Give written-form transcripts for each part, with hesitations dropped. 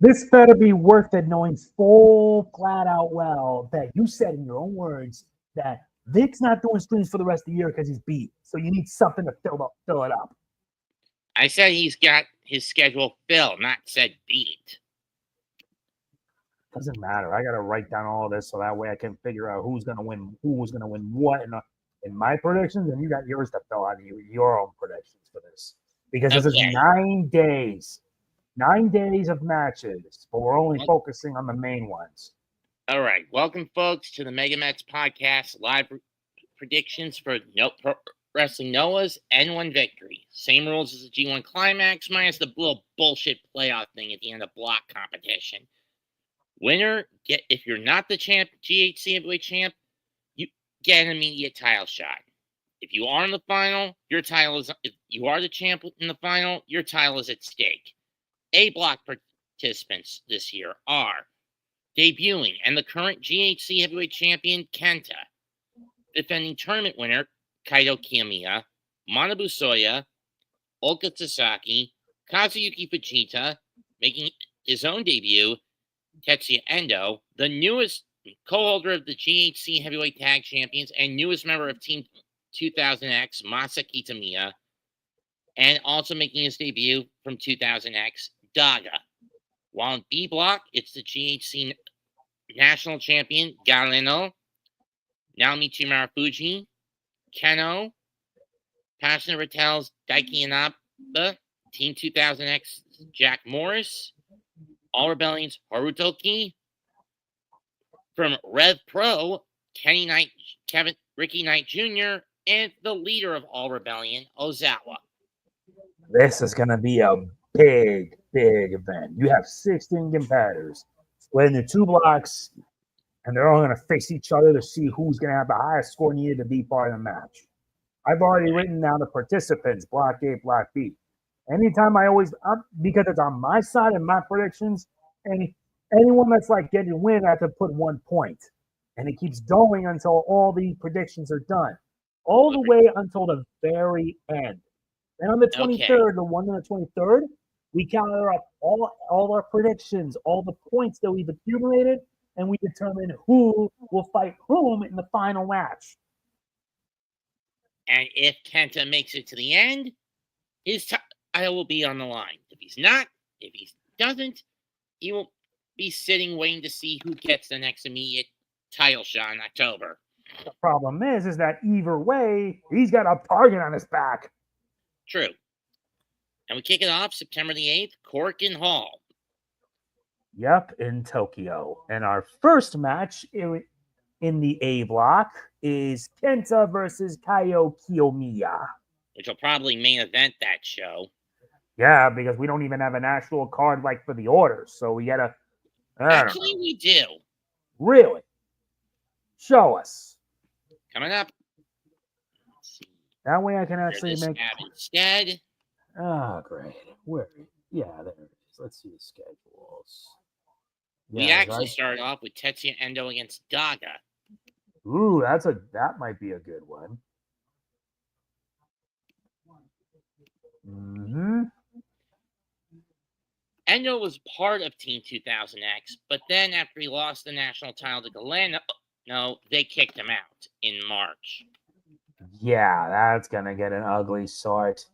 This better be worth it, knowing full, flat out well that you said in your own words that Vic's not doing streams for the rest of the year because he's beat. So you need something to fill it up. I said he's got his schedule filled, not said beat. Doesn't matter. I got to write down all this so that way I can figure out who's going to win what in my predictions, and you got yours to fill out your own predictions for this. Because this is 9 days. 9 days of matches, but we're only focusing on the main ones. All right. Welcome, folks, to the MegaMets podcast live predictions for Pro Wrestling Noah's N-1 victory. Same rules as the G1 Climax, minus the little bullshit playoff thing at the end of block competition. Winner, if you're not the champ, GHC Heavyweight Champ, you get an immediate title shot. If you are in the final, your title is. If you are the champ in the final, your title is at stake. A block participants this year are debuting and the current GHC Heavyweight Champion KENTA, defending tournament winner Kaito Kiyomiya, Manabu Soya, Ulka Sasaki, Kazuyuki Fujita, making his own debut, Tetsuya Endo, the newest co-holder of the GHC Heavyweight Tag Champions and newest member of Team 2000X, Masa Kitamiya, and also making his debut from 2000X, DAGA. While in B block, it's the GHC National Champion, Galeno, Naomichi Marufuji, KENOH, Passionate RATELS, Daiki Inaba, Team 2000X, Jack Morris, All Rebellion's Harutoki, from Rev Pro, Ricky Knight Jr., and the leader of All Rebellion, Ozawa. This is going to be a big event. You have 16 competitors split into 2 blocks, and they're all going to face each other to see who's going to have the highest score needed to be part of the match. I've already written down the participants, block A, block B. Anytime because it's on my side and my predictions, and anyone that's like getting a win, I have to put 1 point. And it keeps going until all the predictions are done. All the way until the very end. And on the 23rd, the one on the 23rd, we gather up all our predictions, all the points that we've accumulated, and we determine who will fight whom in the final match. And if KENTA makes it to the end, his title will be on the line. If he doesn't, he will be sitting waiting to see who gets the next immediate title shot in October. The problem is that either way, he's got a target on his back. True. And we kick it off September the 8th, Korakuen Hall. Yep, in Tokyo. And our first match in the A block is KENTA versus Kaito Kiyomiya. Which will probably main event that show. Yeah, because we don't even have an actual card like for the orders. So we gotta... Actually, we do. Really? Show us. Coming up. That way I can actually make... Instead. Oh, great. Where? Yeah, there it is. Let's see the schedules. Yeah, we actually started off with Tetsuya Endo against DAGA. Ooh, that might be a good one. Mm-hmm. Endo was part of Team 2000X, but then after he lost the national title to Galeno, they kicked him out in March. Yeah, that's gonna get an ugly sort.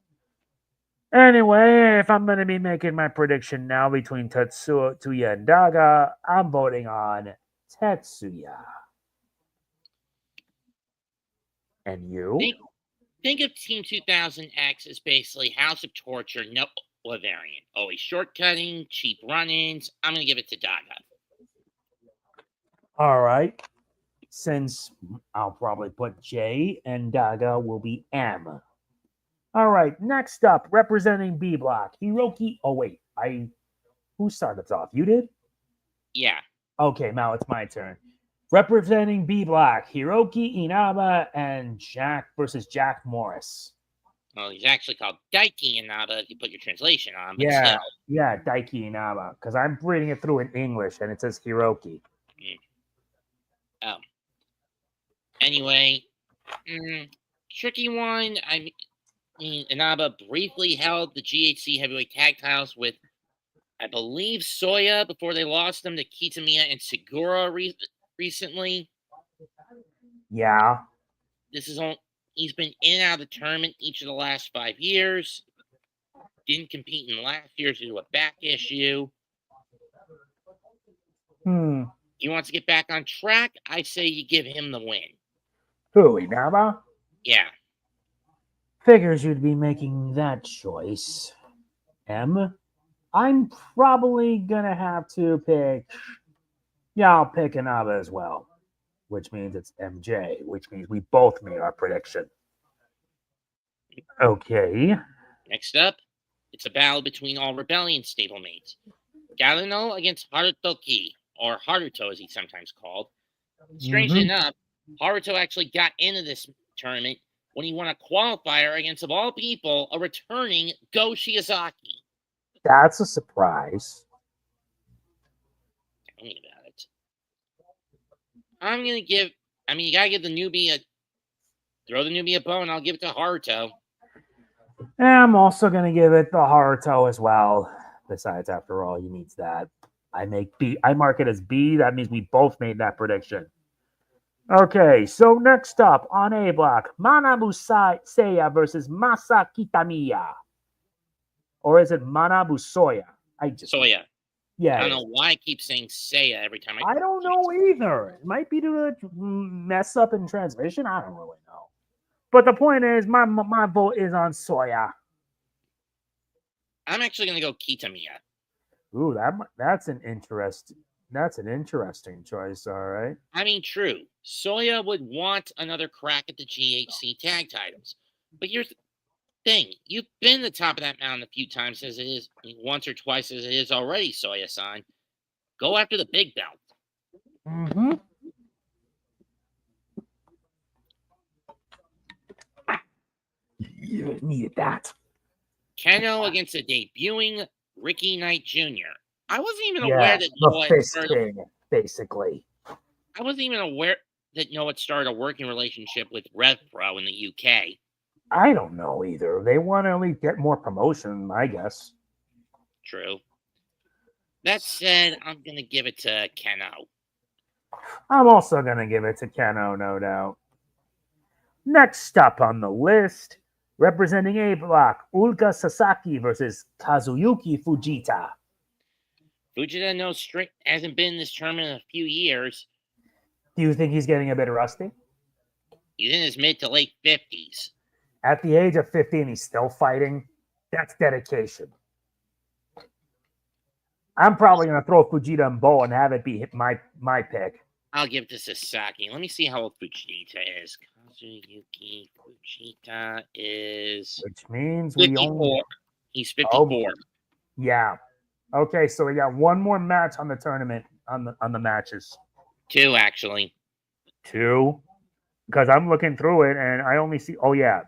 Anyway, if I'm going to be making my prediction now between Tetsuya and DAGA, I'm voting on Tetsuya. And you? Think of Team 2000X as basically House of Torture, no variant. Always shortcutting, cheap run-ins. I'm going to give it to DAGA. All right. Since I'll probably put J and DAGA will be M. All right, next up, representing B block, Hiroki. Oh wait, who started us off? You did? Yeah. Okay, now it's my turn. Representing B block, Hiroki Inaba and Jack versus Jack Morris. Well, he's actually called Daiki Inaba if you put your translation on. But yeah, Daiki Inaba, because I'm reading it through in English and it says Hiroki. Oh. Anyway, tricky one. I mean, Inaba briefly held the GHC heavyweight tag titles with I believe Soya before they lost him to Kitamiya and Segura recently. Yeah. He's been in and out of the tournament each of the last 5 years. Didn't compete in last year due to a back issue. He wants to get back on track. I say you give him the win. Who, Inaba? Yeah. Figures you'd be making that choice. I'm probably gonna have to pick. Yeah, I'll pick Inaba as well, which means it's MJ, which means we both made our prediction. Okay. Next up, it's a battle between all Rebellion stablemates. Galeno against Harutoki, or Haruto as he's sometimes called. Strangely enough, Haruto actually got into this tournament when he won a qualifier against, of all people, a returning Go Shiozaki. That's a surprise. Tell me about it. You gotta give the newbie throw the newbie a bone. I'll give it to Haruto. And I'm also gonna give it the Haruto as well. Besides, after all, he needs that. I mark it as B. That means we both made that prediction. Okay, so next up on A block, Manabu Soya versus Masa Kitamiya. Or is it Manabu Soya? Soya. Yeah. I don't know why I keep saying Seiya every time. I don't know either. It might be due to mess up in transmission. I don't really know. But the point is, my vote is on Soya. I'm actually going to go Kitamiya. Ooh, that's an interesting choice. All right. I mean, true. Soya would want another crack at the GHC tag titles. But here's the thing. You've been the top of that mountain a few times as it is, once or twice as it is already, Soya-san. Go after the big belt. You needed that. KENOH against the debuting Ricky Knight Jr. I wasn't even aware that Noah started, basically. I wasn't even aware that Noah started a working relationship with RevPro in the UK. I don't know either. They want to at least get more promotion, I guess. True. That said, I'm going to give it to KENOH. I'm also going to give it to KENOH, no doubt. Next up on the list, representing A block, Ulka Sasaki versus Kazuyuki Fujita. Fujita hasn't been in this tournament in a few years. Do you think he's getting a bit rusty? He's in his mid to late 50s. At the age of 50 and he's still fighting? That's dedication. I'm probably going to throw Fujita in bowl and have it be my pick. I'll give it to Sasaki. Let me see how old Fujita is. Kazuyuki Fujita is... Which means 54. He's 54. Yeah. Okay, so we got one more match on the tournament, on the matches. 2, actually. 2? Because I'm looking through it and I only see... Oh, yeah.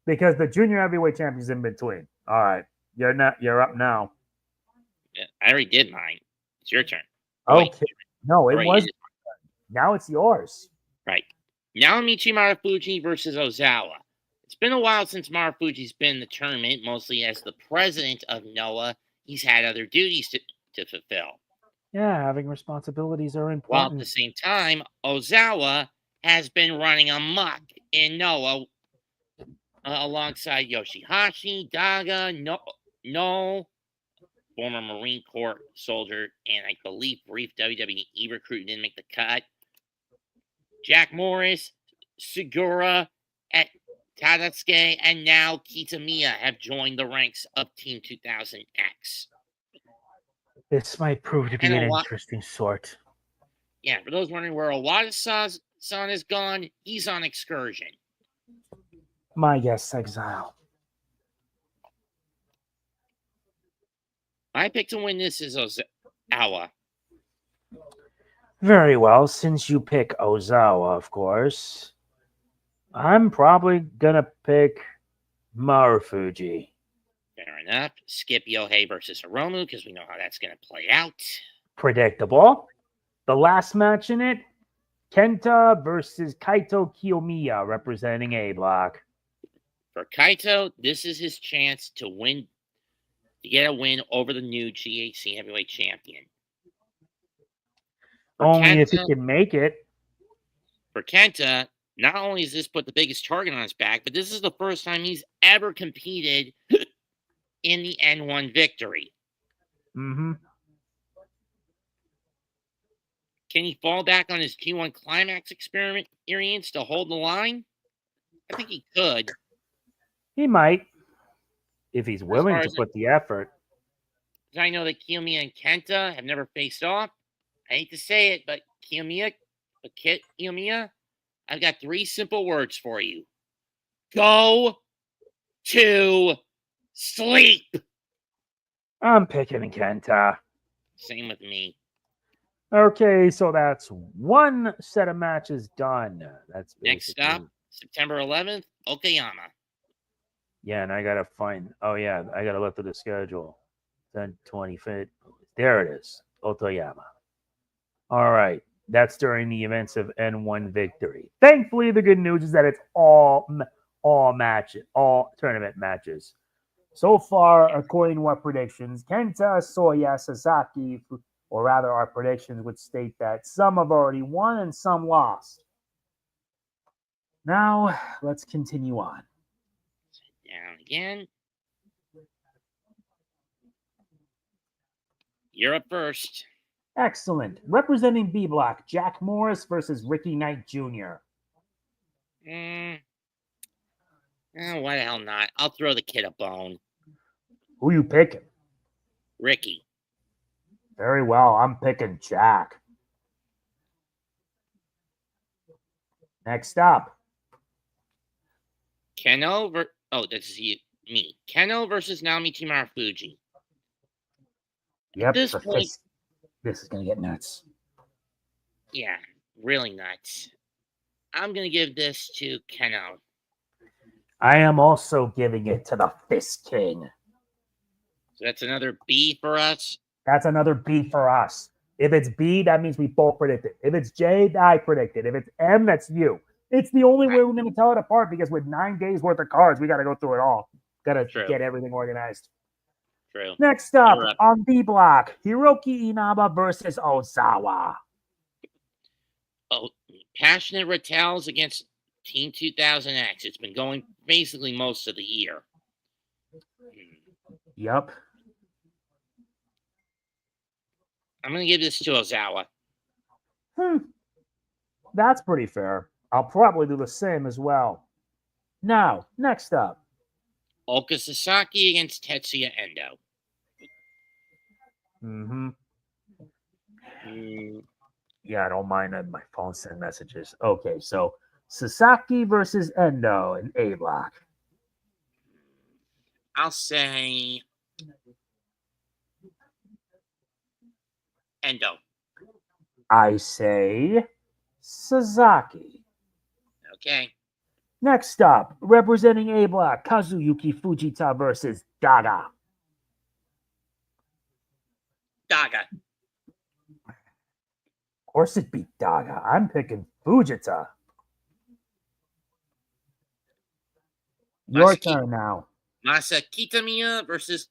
Because the junior heavyweight champion's in between. All right. You're up now. Yeah, I already did mine. It's your turn. Okay. No, it was. Now it's yours. Right. Naomichi Marufuji versus Ozawa. It's been a while since Marufuji's been in the tournament, mostly as the president of Noah. He's had other duties to fulfill. Yeah, having responsibilities are important. While at the same time, Ozawa has been running amok in Noah alongside Yoshihashi, Daga, No, former Marine Corps soldier, and I believe brief WWE recruit didn't make the cut. Jack Morris, Segura, at Tadasuke, and now Kitamiya have joined the ranks of Team 2000X. This might prove to be an interesting sort. Yeah, for those wondering where Owada-san is gone, he's on excursion. My guess, exile. My pick to win this is Ozawa. Very well. Since you pick Ozawa, of course, I'm probably going to pick Marufuji. Fair enough. Skip Yohei versus Hiromu, because we know how that's going to play out. Predictable. The last match in it, KENTA versus Kaito Kiyomiya, representing A block. For Kaito, this is his chance to win to get a win over the new GHC heavyweight champion. Only if he can make it. For KENTA, not only has this put the biggest target on his back, but this is the first time he's ever competed in the N-1 victory. Mm-hmm. Can he fall back on his G1 Climax experience to hold the line? I think he could. He might, if he's willing to put the effort. I know that Kiyomiya and KENTA have never faced off. I hate to say it, but Kiyomiya, I've got 3 simple words for you. Go to sleep. I'm picking KENTA. Same with me. Okay, so that's one set of matches done. That's next up, September 11th, Okayama. Yeah, and I gotta find. Oh yeah, I gotta look through the schedule. 10/25. There it is, Otoyama. All right, that's during the events of N1 victory. Thankfully, the good news is that it's all tournament matches. So far, according to our predictions, KENTA, Soya, Sasaki, or rather our predictions would state that some have already won and some lost. Now, let's continue on. Down again. You're up first. Excellent. Representing B Block, Jack Morris versus Ricky Knight Jr. Why the hell not? I'll throw the kid a bone. Who you picking? Ricky. Very well. I'm picking Jack. Next up. KENOH this is me. KENOH versus Naomichi Marufuji. Yep. This is going to get nuts. Yeah, really nuts. I'm going to give this to KENOH. I am also giving it to the Fist King. So that's another B for us? That's another B for us. If it's B, that means we both predicted. If it's J, I predicted. If it's M, that's you. It's the only way we're going to tell it apart because with 9 days worth of cards, we got to go through it all. Got to get everything organized. True. Next up on B block, Hiroki Inaba versus Ozawa. Oh, passionate RATELS against Team 2000X. It's been going basically most of the year. Yep. I'm going to give this to Ozawa. That's pretty fair. I'll probably do the same as well. Now, next up. Ulka Sasaki against Tetsuya Endo. Yeah, I don't mind that my phone send messages. Okay, so Sasaki versus Endo in A block. I'll say Endo. I say Sasaki. Okay. Next up, representing A block, Kazuyuki Fujita versus DAGA. DAGA. Of course it beat DAGA. I'm picking Fujita. Your turn now. Masa Kitamiya versus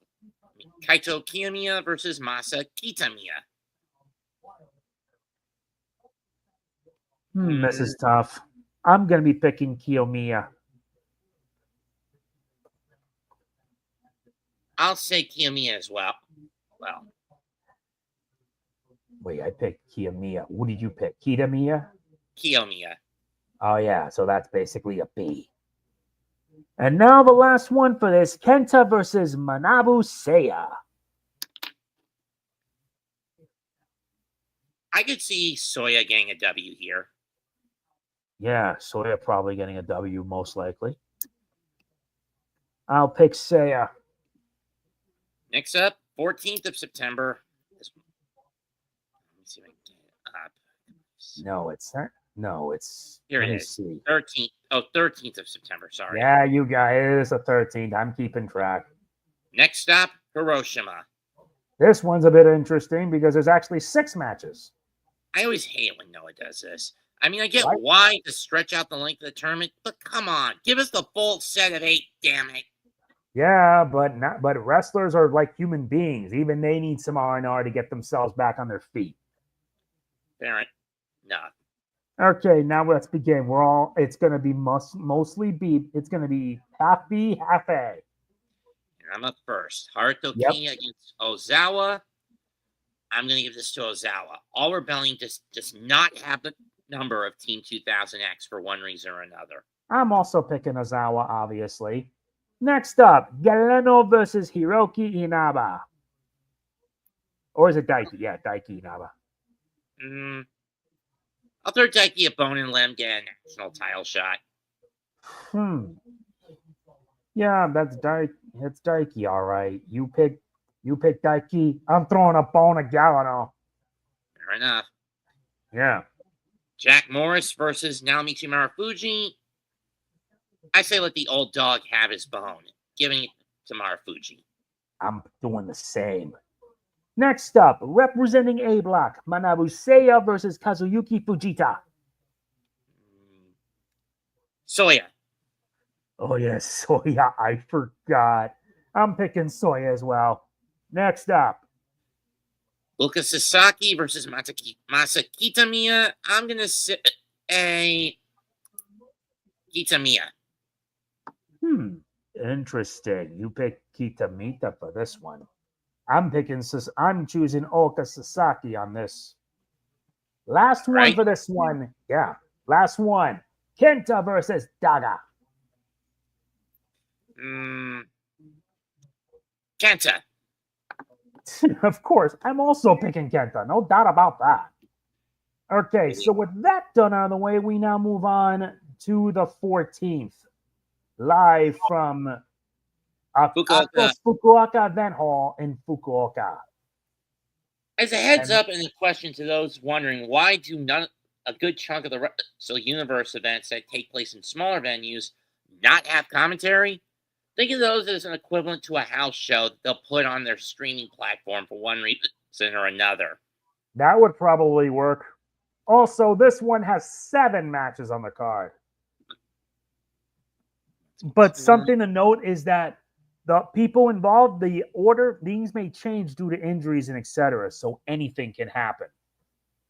Kaito Kiyomiya versus Masa Kitamiya. This is tough. I'm going to be picking Kiyomiya. I'll say Kiyomiya as well. Wait, I picked Kiyomiya. What did you pick? Kitamiya? Kiyomiya. Oh, yeah. So that's basically a B. And now the last one for this, KENTA versus Manabu Soya. I could see Soya getting a W here. Yeah, Soya probably getting a W most likely. I'll pick Soya. Next up, 14th of September. Let me see if I can get it up. No, it's not. No, it's... Here it is. 13th. Oh, 13th of September. Sorry. Yeah, you guys. It is the 13th. I'm keeping track. Next stop, Hiroshima. This one's a bit interesting because there's actually 6 matches. I always hate when Noah does this. I mean, I get why to stretch out the length of the tournament, but come on. Give us the full set of 8, damn it. Yeah, but wrestlers are like human beings. Even they need some R&R to get themselves back on their feet. Fair enough. Okay, now let's begin. It's gonna be mostly B. It's gonna be half B, half A. And I'm up first. Haruto Yep. Kiyomiya against Ozawa. I'm going to give this to Ozawa. All Rebellion does not have the number of Team 2000X for one reason or another. I'm also picking Ozawa, obviously. Next up, Galeno versus Hiroki Inaba. Or is it Daiki? Yeah, Daiki Inaba. I'll throw Daiki a bone and let him get a national title shot. Yeah, that's Daiki. It's Daiki, all right. You pick Daiki. I'm throwing a bone at Galeno. Fair enough. Yeah. Jack Morris versus Naomichi Marufuji. I say let the old dog have his bone, giving it to Marufuji. I'm doing the same. Next up, representing A Block, Manabu Soya versus Kazuyuki Fujita. Soya. Oh, yes, Soya. I forgot. I'm picking Soya as well. Next up, Ulka Sasaki versus Masa Kitamiya. I'm going to say Kitamiya. Interesting. You pick Kitamita for this one. I'm choosing Ulka Sasaki on this. Last one for this one. Yeah. Last one. KENTA versus DAGA. KENTA. Of course. I'm also picking KENTA. No doubt about that. Okay, so with that done out of the way, we now move on to the 14th. Live from Fukuoka Event Hall in Fukuoka. As a heads up and a question to those wondering, why do a good chunk of the Wrestle Universe events that take place in smaller venues not have commentary? Think of those as an equivalent to a house show that they'll put on their streaming platform for one reason or another. That would probably work. Also, this one has 7 matches on the card. But something to note is that the people involved, the order, things may change due to injuries and etc. So anything can happen.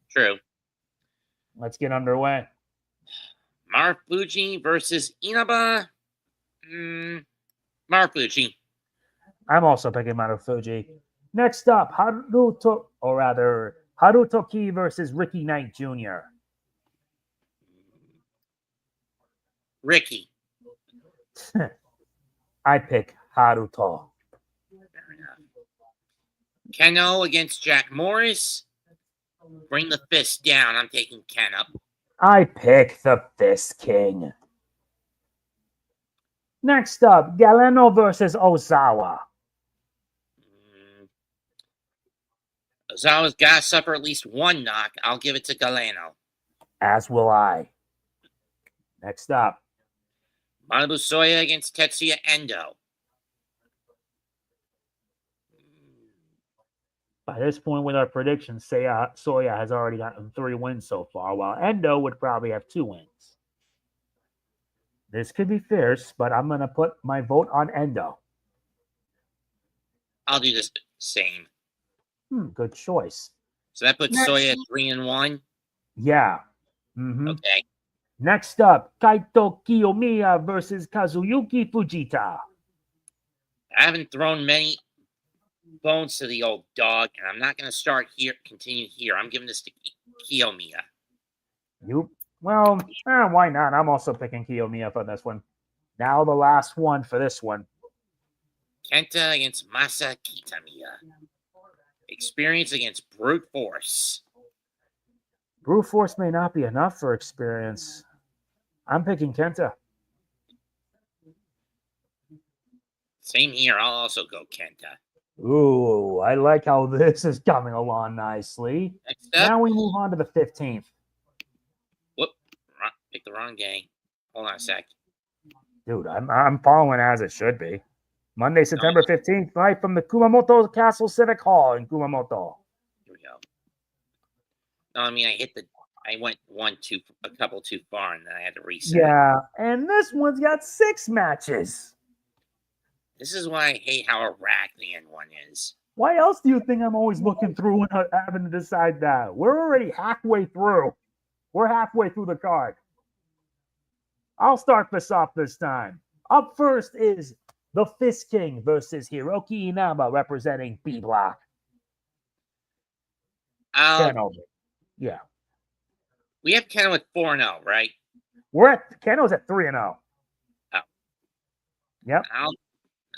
True. Let's get underway. Marufuji versus Inaba. Marufuji. I'm also picking Marufuji. Next up, Harutoki versus Ricky Knight Jr. Ricky. I pick Haruto. Fair enough. KENOH against Jack Morris. Bring the fist down. I'm taking KENOH. I pick the Fist King. Next up, Galeno versus Ozawa. Ozawa's got to suffer at least one knock. I'll give it to Galeno. As will I. Next up, Manabu Soya against Tetsuya Endo. By this point with our predictions, Soya has already gotten 3 wins so far, while Endo would probably have 2 wins. This could be fierce, but I'm going to put my vote on Endo. I'll do the same. Good choice. So that puts Soya at 3-1? Yeah. Okay. Next up, Kaito Kiyomiya versus Kazuyuki Fujita. I haven't thrown many bones to the old dog, and I'm not going to continue here. I'm giving this to Kiyomiya. Well, why not? I'm also picking Kiyomiya for this one. Now the last one for this one. KENTA against Masa Kitamiya. Experience against brute force. Brute force may not be enough for experience. I'm picking KENTA. Same here. I'll also go KENTA. Ooh, I like how this is coming along nicely. Next up, now we move on to the 15th. Whoop. Picked the wrong day. Hold on a sec. Dude, I'm following as it should be. Monday, September 15th, live from the Kumamoto Castle Civic Hall in Kumamoto. Here we go. No, I mean, I went a couple too far, and then I had to reset. Yeah, and this one's got 6 matches. This is why I hate how erratic the N-1 is. Why else do you think I'm always looking through and having to decide that? We're already halfway through. We're halfway through the card. I'll start this off this time. Up first is the Fist King versus Hiroki Inaba representing B Block. Yeah. We have Kenoh at 4-0, right? Kenoh's at 3-0. Oh. Yep.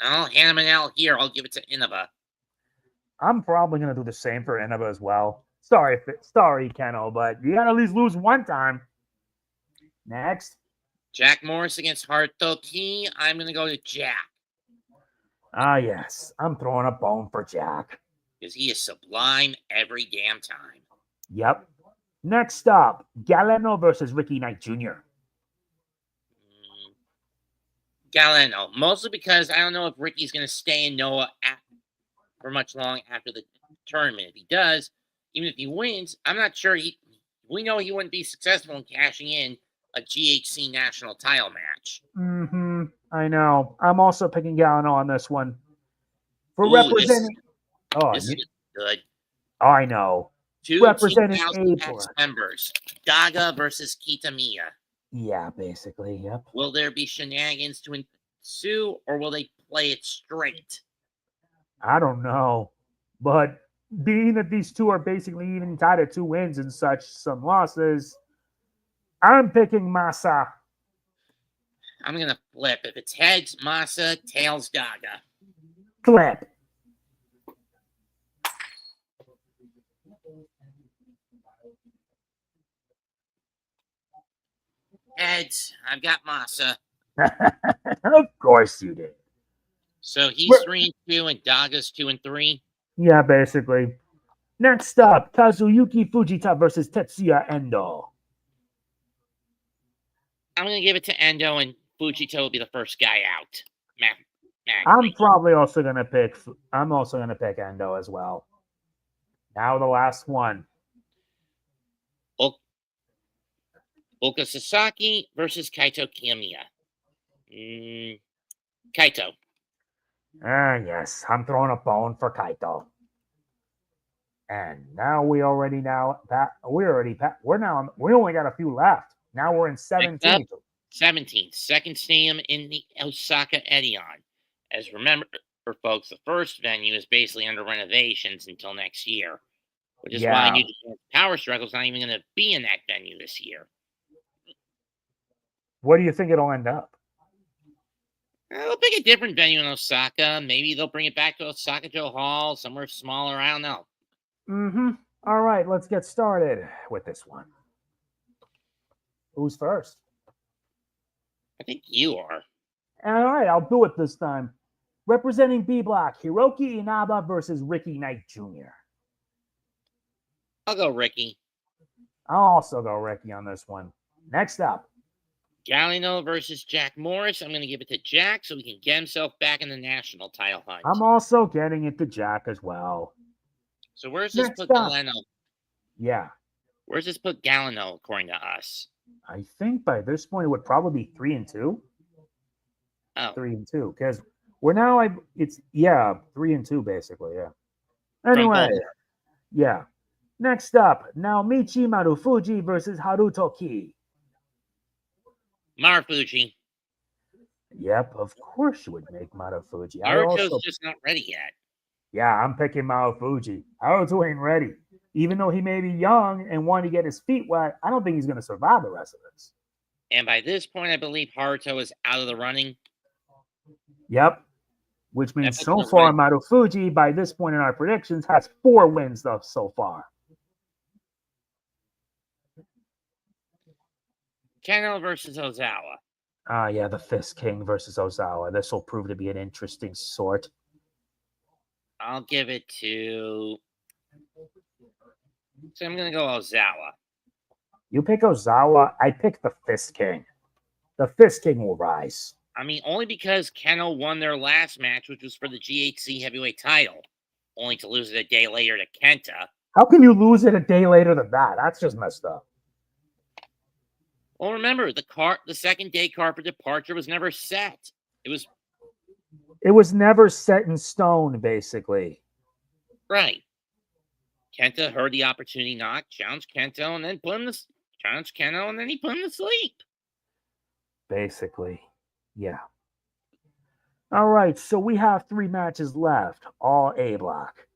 I'll hand him an L here. I'll give it to Inaba. I'm probably going to do the same for Inaba as well. Sorry, Kenoh, but you got to at least lose one time. Next. Jack Morris against Haruto Ki. I'm going to go to Jack. Ah, yes. I'm throwing a bone for Jack. Because he is sublime every damn time. Yep. Next up, Galeno versus Ricky Knight Jr. Galeno. Mostly because I don't know if Ricky's going to stay in Noah for much long after the tournament. If he does, even if he wins, I'm not sure we know he wouldn't be successful in cashing in a GHC national title match. I know. I'm also picking Galeno on this one. For representing... This is good. I know. Two representing members. DAGA versus Kitamiya. Yeah, basically, yep. Will there be shenanigans to ensue, or will they play it straight? I don't know. But being that these two are basically even tied at 2 wins and some losses, I'm picking Masa. I'm going to flip. If it's heads, Masa, tails, DAGA. Flip. Heads, I've got Masa. Of course you did. So he's 3-2 and DAGA's 2-3? Yeah, basically. Next up, Kazuyuki Fujita versus Tetsuya Endo. I'm going to give it to Endo, and Fujita will be the first guy out. I'm also going to pick Endo as well. Now the last one. Ulka Sasaki versus Kaito Kiyomiya. Kaito. Yes, I'm throwing a bone for Kaito. And now we only got a few left. Now we're in 17. 17th, second stadium in the Osaka Edion. As remember, folks, the first venue is basically under renovations until next year, which is why New Japan's Power Struggle's not even going to be in that venue this year. Where do you think it'll end up? They'll pick a different venue in Osaka. Maybe they'll bring it back to Osaka Joe Hall, somewhere smaller. I don't know. All right, let's get started with this one. Who's first? I think you are. All right, I'll do it this time. Representing B Block, Hiroki Inaba versus Ricky Knight Jr. I'll go Ricky. I'll also go Ricky on this one. Next up. Galeno versus Jack Morris. I'm going to give it to Jack so he can get himself back in the national title hunt. I'm also getting it to Jack as well. So where's this put Galeno? Yeah. Where's this put Galeno according to us? I think by this point it would probably be 3-2. Oh. 3-2. Because we're now 3-2 basically, yeah. Anyway. Yeah. Next up, Naomichi Marufuji versus Haruto Ki. Marufuji. Yep, of course you would make Marufuji. Haruto's just not ready yet. Yeah, I'm picking Marufuji. Haruto ain't ready. Even though he may be young and want to get his feet wet, I don't think he's going to survive the rest of this. And by this point, I believe Haruto is out of the running. Yep. Which means so far, Marufuji, by this point in our predictions, has 4 wins so far. Kenoh versus Ozawa. Yeah, the Fist King versus Ozawa. This will prove to be an interesting sort. I'll give it to... So I'm going to go Ozawa. You pick Ozawa, I pick the Fist King. The Fist King will rise. I mean, only because Kenoh won their last match, which was for the GHC heavyweight title, only to lose it a day later to KENTA. How can you lose it a day later than that? That's just messed up. Well, remember, the second day card for departure was never set. It was It was never set in stone, basically. Right. Kenta heard the opportunity knock, challenged Kento, and then challenged Keno, and then he put him to sleep. Basically, yeah. All right, so we have 3 matches left, all A block.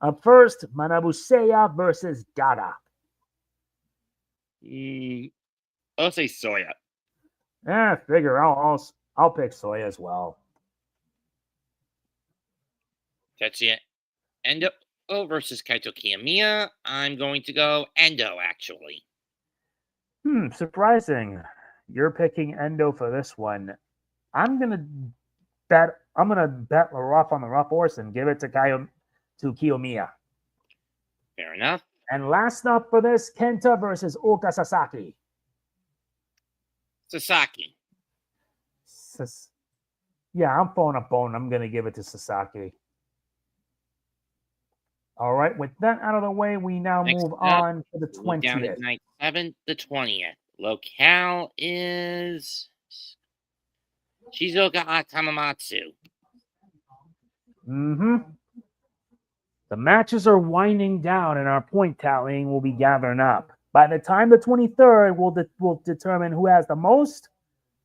Up first, Manabu Soya versus DAGA. I'll say Soya. Figure I'll pick Soya as well. Tetsuya Endo versus Kaito Kiyomiya. I'm going to go Endo, actually. Surprising. You're picking Endo for this one. I'm gonna bet the rough on the rough horse and give it to Kiyomiya. Fair enough. And last up for this, Kenta versus Ulka Sasaki. Sasaki. Yeah, I'm throwing a bone. I'm gonna give it to Sasaki. All right, with that out of the way, we now move on to the 20th. Down to night 7, the 20th. Locale is Shizuoka Tamamatsu. The matches are winding down, and our point tallying will be gathering up. By the time the 23rd, we'll determine who has the most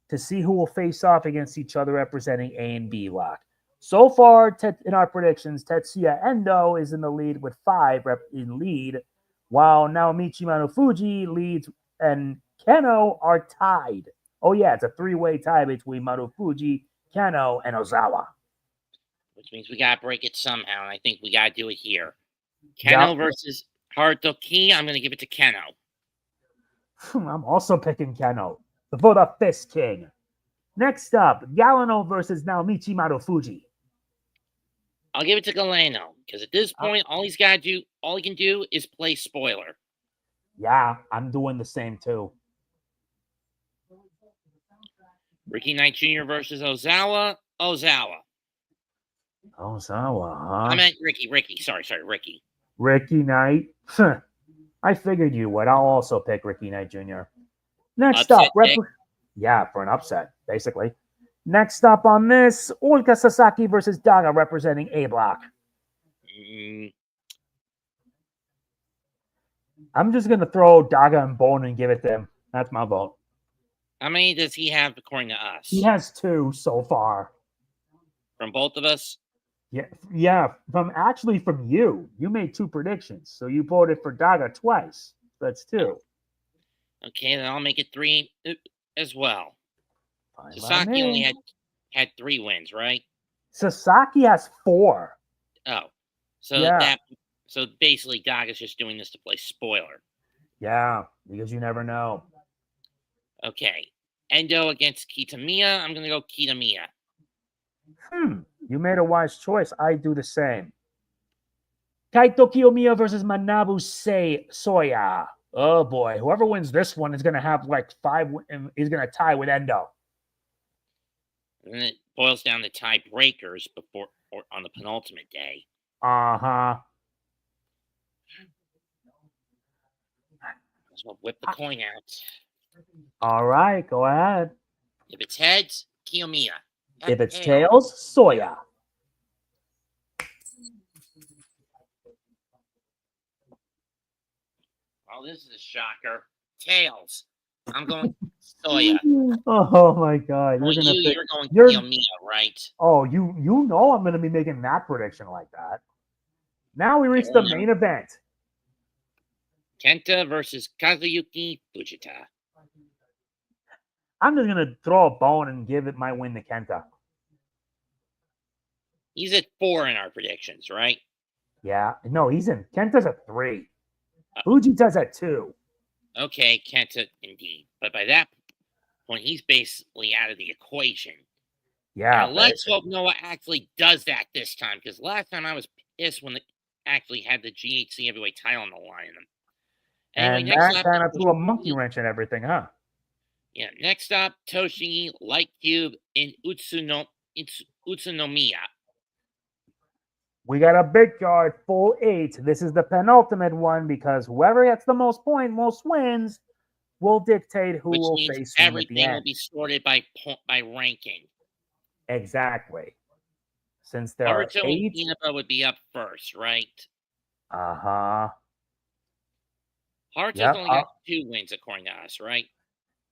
to see who will face off against each other representing A and B block. So far, in our predictions, Tetsuya Endo is in the lead with 5 in lead, while Naomichi Marufuji leads and KENOH are tied. Oh yeah, it's a 3-way tie between Marufuji, KENOH, and Ozawa. Which means we gotta break it somehow, and I think we gotta do it here. KENOH versus Harutoki. I'm gonna give it to KENOH. I'm also picking KENOH for the Fist King. Next up, Galeno versus Naomichi Marufuji. I'll give it to Galeno, because at this point, all he can do is play spoiler. Yeah, I'm doing the same too. Ricky Knight Jr. versus Ozawa. Ozawa, huh? I meant Ricky. Sorry, Ricky. Ricky Knight? I figured you would. I'll also pick Ricky Knight Jr. Next up, for an upset, basically. Next up on this, Ulka Sasaki versus DAGA representing A block. I'm just going to throw DAGA and Bone and give it to him. That's my vote. How many does he have according to us? He has 2 so far. From both of us? Yeah. From you. You made 2 predictions, so you voted for DAGA twice. That's 2. Okay, then I'll make it 3 as well. Fine, Sasaki only had 3 wins, right? Sasaki has 4. Oh, so basically DAGA's just doing this to play spoiler. Yeah, because you never know. Okay, Endo against Kitamiya. I'm gonna go Kitamiya. You made a wise choice. I do the same. Kaito Kiyomiya versus Manabu Soya. Oh boy, whoever wins this one is gonna have like 5. He's gonna tie with Endo. And then it boils down to tiebreakers on the penultimate day. So whip the coin out. All right, go ahead. If it's heads, Kiyomiya. If it's tails, Soya. Oh, this is a shocker. Tails. I'm going Soya. Oh my God! Well, you're going Kiyomiya, right? Oh, you know I'm going to be making that prediction like that. Now we reach the main event. KENTA versus Kazuyuki Fujita. I'm just going to throw a bone and give it my win to KENTA. He's at 4 in our predictions, right? Yeah. No, KENTA's at 3. Fujita's at 2. Okay, KENTA indeed. But by that point, he's basically out of the equation. Yeah. Now, let's hope Noah actually does that this time, because last time I was pissed when they actually had the GHC heavyweight title on the line. Anyway, and that kind of threw a monkey wrench in everything, huh? Yeah. Next up, Toshi Light Cube in Utsunomiya. We got a big card, full 8. This is the penultimate one because whoever gets the most points, most wins, will dictate who will face him at the end. Everything will be sorted by ranking. Exactly. since there are Haruto and 8. Inaba would be up first, right? Uh-huh. Haruto's Yep. only got 2 wins according to us, right?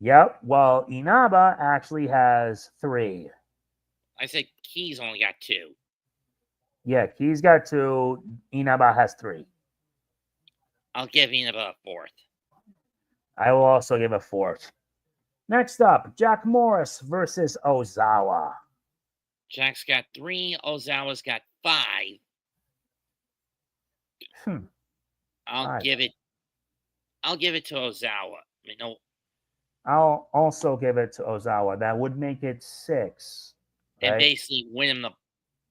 Yep. Well, Inaba actually has 3. I said Key's only got 2. Yeah, Key's got 2. Inaba has 3. I'll give Inaba a 4th. I will also give a 4th. Next up, Jack Morris versus Ozawa. Jack's got 3. Ozawa's got 5. I'll give it to Ozawa. I mean, no. I'll also give it to Ozawa. That would make it 6. Right? And basically win him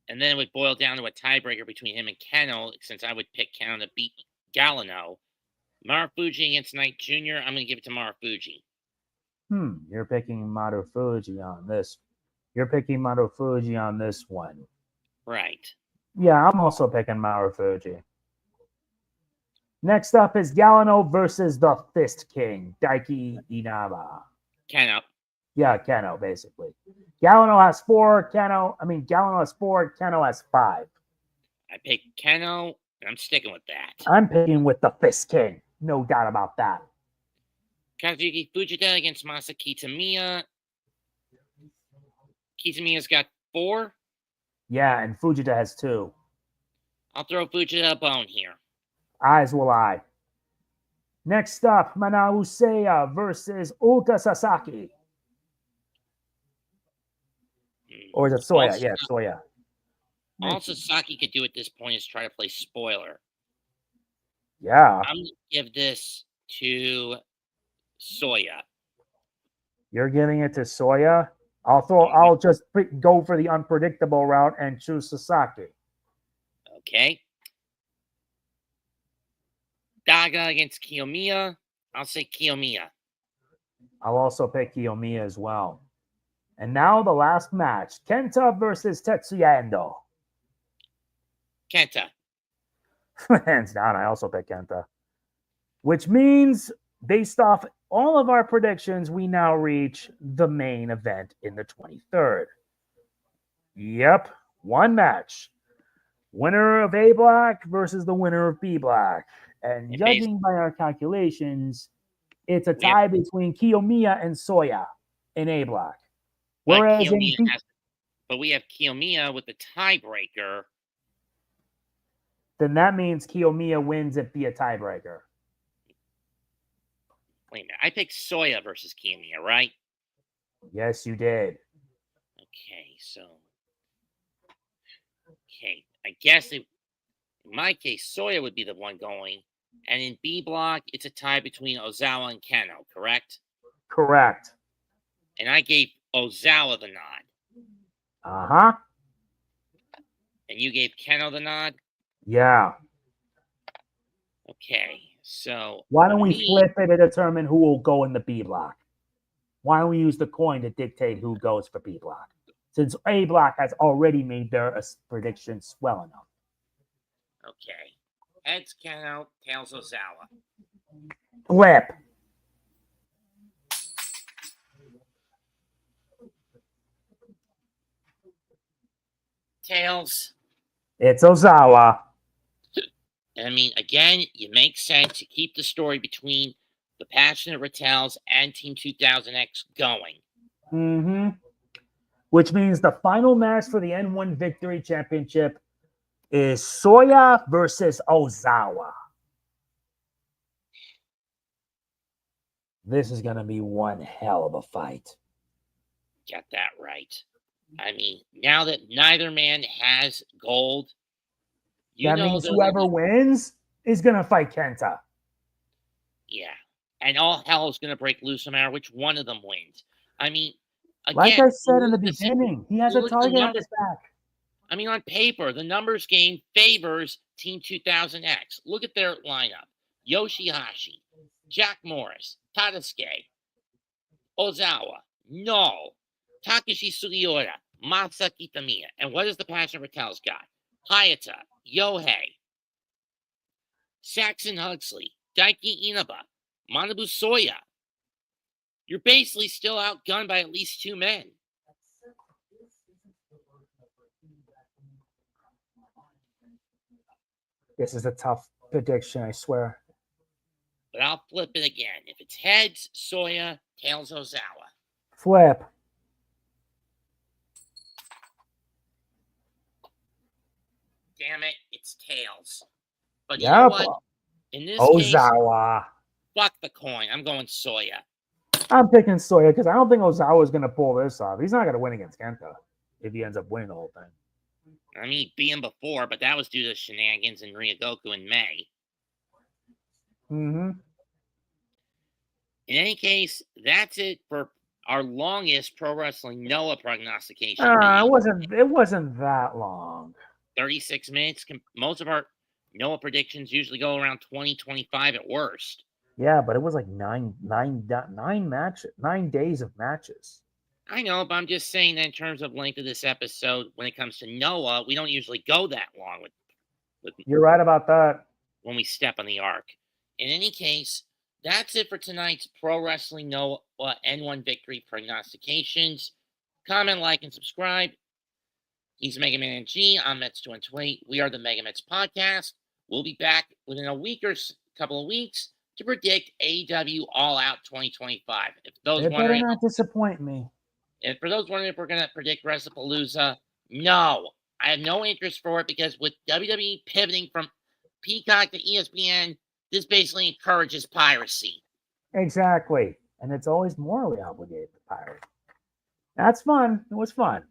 and then it would boil down to a tiebreaker between him and Kenoh, since I would pick Kenoh to beat Galeno. Marufuji against Knight Jr., I'm going to give it to Marufuji. You're picking Marufuji on this. You're picking Marufuji on this one. Right. Yeah, I'm also picking Marufuji. Next up is Galeno versus the Fist King, Daiki Inaba. Kenoh. Yeah, Kenoh, basically. Galeno has 4, Galeno has 4, Kenoh has 5. I picked Kenoh, and I'm sticking with that. I'm picking with the Fist King. No doubt about that. Kazuyuki Fujita against Masa Kitamiya. Kitamiya's got 4. Yeah, and Fujita has 2. I'll throw Fujita a bone here. As will I. Next up, Manabu Soya versus Ulka Sasaki. Or is it Soya? Also, yeah, Soya. All Sasaki could do at this point is try to play spoiler. Yeah. I'm going to give this to Soya. You're giving it to Soya? I'll just go for the unpredictable route and choose Sasaki. Okay. Daga against Kiyomiya. I'll say Kiyomiya. I'll also pick Kiyomiya as well. And now the last match. KENTA versus Tetsuya Endo. KENTA. Hands down, I also pick KENTA. Which means, based off all of our predictions, we now reach the main event in the 23rd. Yep, one match. Winner of A Block versus the winner of B Block. And judging by our calculations, it's a tie between Kiyomiya and Soya in A Block. Whereas but we have Kiyomiya with the tiebreaker. Then that means Kiyomiya wins it via tiebreaker. Wait a minute. I picked Soya versus Kiyomiya, right? Yes, you did. Okay, so. Okay, I guess in my case, Soya would be the one going. And in B Block, it's a tie between Ozawa and Kenoh, correct? Correct. And I gave Ozawa the nod. Uh-huh. And you gave Kenoh the nod? Yeah. Okay, so... Why don't we flip it to determine who will go in the B Block? Why don't we use the coin to dictate who goes for B Block? Since A Block has already made their predictions well enough. Okay. Heads Kenoh, tails Ozawa. Flip. Tails. It's Ozawa. I mean, again, it makes sense to keep the story between the Passionate RATELS and Team 2000X going. Mm-hmm. Which means the final match for the N-1 Victory Championship is Soya versus Ozawa. This is going to be one hell of a fight. Got that right. I mean, now that neither man has gold, that means whoever wins is going to fight KENTA. Yeah. And all hell is going to break loose no matter which one of them wins. I mean, again, like I said in the beginning, he has a target on his back. I mean, on paper, the numbers game favors Team 2000X. Look at their lineup. Yoshihashi, Jack Morris, Tadasuke, Ozawa, No, Takeshi Sugiura, Masa Kitamiya. And what does the Passionate RATELS got? Hayata, Yohei, Saxon Huxley, Daiki Inaba, Manabu Soya. You're basically still outgunned by at least 2 men. This is a tough prediction, I swear. But I'll flip it again. If it's heads, Soya, tails, Ozawa. Flip. Damn it, it's tails. But you know what? In this case, Ozawa. fuck the coin. I'm going Soya. I'm picking Soya because I don't think Ozawa is going to pull this off. He's not going to win against Kenta if he ends up winning the whole thing. I mean, he beat him before, but that was due to shenanigans in Ryogoku in May. Mm-hmm. In any case, that's it for our longest Pro Wrestling Noah prognostication. It wasn't that long. 36 minutes. Most of our Noah predictions usually go around 20, 25 at worst. Yeah, but it was like 9 days of matches. I know, but I'm just saying that in terms of length of this episode, when it comes to Noah, we don't usually go that long with You're right about that. When we step on the arc. In any case, that's it for tonight's Pro Wrestling Noah N1 victory prognostications. Comment, like, and subscribe. He's Mega Man G. I'm Mets228. We are the MegaMets podcast. We'll be back within a week or couple of weeks to predict AEW All Out 2025. If those better not disappoint me. And for those wondering if we're going to predict WrestlePalooza, no. I have no interest for it because with WWE pivoting from Peacock to ESPN, this basically encourages piracy. Exactly. And it's always morally obligated to pirate. That's fun. It was fun.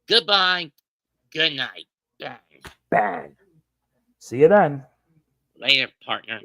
Goodbye. Good night. Bang. Bang. See you then. Later, partner.